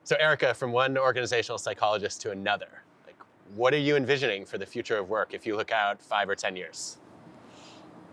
So Erika, from one organizational psychologist to another, what are you envisioning for the future of work if you look out 5 or 10 years?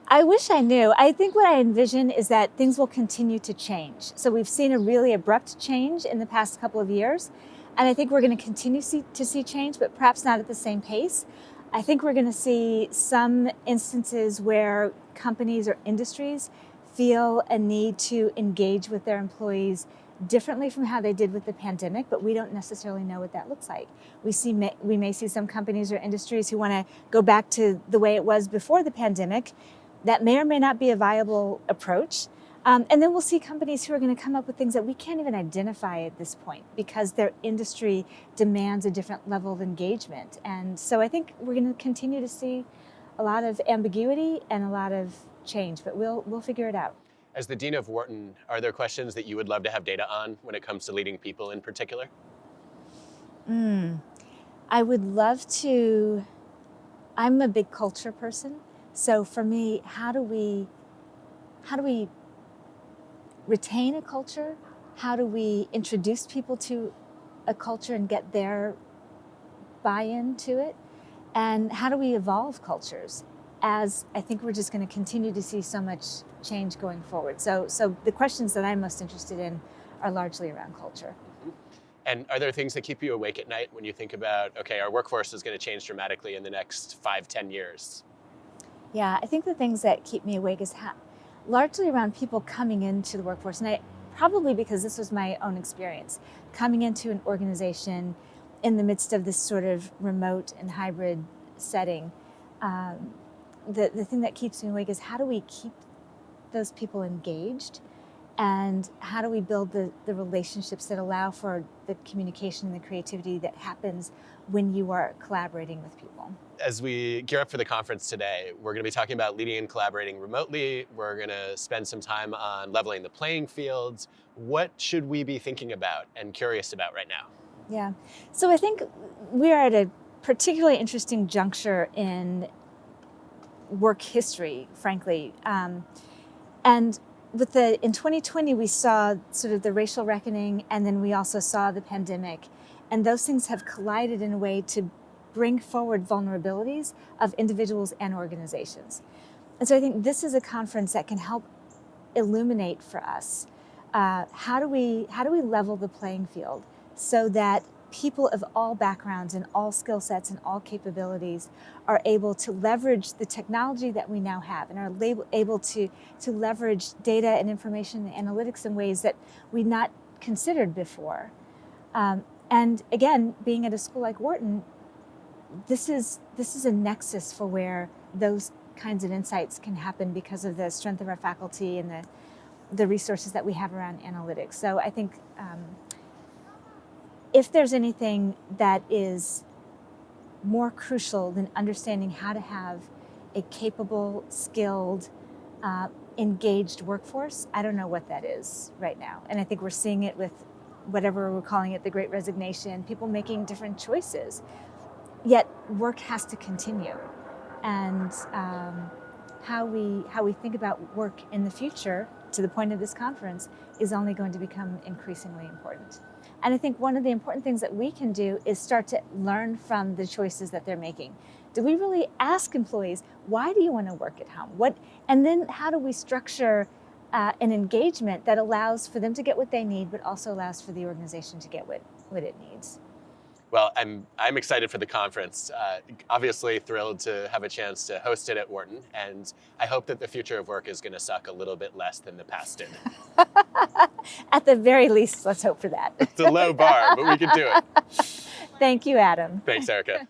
I wish I knew. I think what I envision is that things will continue to change. So we've seen a really abrupt change in the past couple of years, and I think we're going to continue to see change, but perhaps not at the same pace. I think we're going to see some instances where companies or industries feel a need to engage with their employees differently from how they did with the pandemic, but we don't necessarily know what that looks like. We may see some companies or industries who want to go back to the way it was before the pandemic. That may or may not be a viable approach. And then we'll see companies who are going to come up with things that we can't even identify at this point because their industry demands a different level of engagement. And so I think we're going to continue to see a lot of ambiguity and a lot of change, but we'll figure it out. As the Dean of Wharton, are there questions that you would love to have data on when it comes to leading people in particular? I would love to. I'm a big culture person. So for me, how do we retain a culture? How do we introduce people to a culture and get their buy-in to it? And how do we evolve cultures? As I think we're just going to continue to see so much change going forward. So the questions that I'm most interested in are largely around culture. And are there things that keep you awake at night when you think about, okay, our workforce is going to change dramatically in the next 5, 10 years? Yeah, I think the things that keep me awake is largely around people coming into the workforce. And probably because this was my own experience, coming into an organization in the midst of this sort of remote and hybrid setting. The thing that keeps me awake is how do we keep those people engaged, and how do we build the relationships that allow for the communication and the creativity that happens when you are collaborating with people. As we gear up for the conference today, we're going to be talking about leading and collaborating remotely. We're going to spend some time on leveling the playing fields. What should we be thinking about and curious about right now? Yeah, so I think we are at a particularly interesting juncture in work history, frankly. And in 2020, we saw sort of the racial reckoning, and then we also saw the pandemic. And those things have collided in a way to bring forward vulnerabilities of individuals and organizations. And so I think this is a conference that can help illuminate for us how do we level the playing field so that people of all backgrounds and all skill sets and all capabilities are able to leverage the technology that we now have and are able to leverage data and information and analytics in ways that we'd not considered before. And again, being at a school like Wharton, this is a nexus for where those kinds of insights can happen because of the strength of our faculty and the resources that we have around analytics. So I think if there's anything that is more crucial than understanding how to have a capable, skilled, engaged workforce, I don't know what that is right now. And I think we're seeing it with whatever we're calling it, the Great Resignation, people making different choices. Yet work has to continue. And how we think about work in the future, to the point of this conference, is only going to become increasingly important. And I think one of the important things that we can do is start to learn from the choices that they're making. Do we really ask employees, why do you want to work at home? And then how do we structure an engagement that allows for them to get what they need, but also allows for the organization to get what it needs? Well, I'm excited for the conference. Obviously thrilled to have a chance to host it at Wharton, and I hope that the future of work is going to suck a little bit less than the past did. At the very least, let's hope for that. It's a low bar, but we can do it. Thank you, Adam. Thanks, Erika.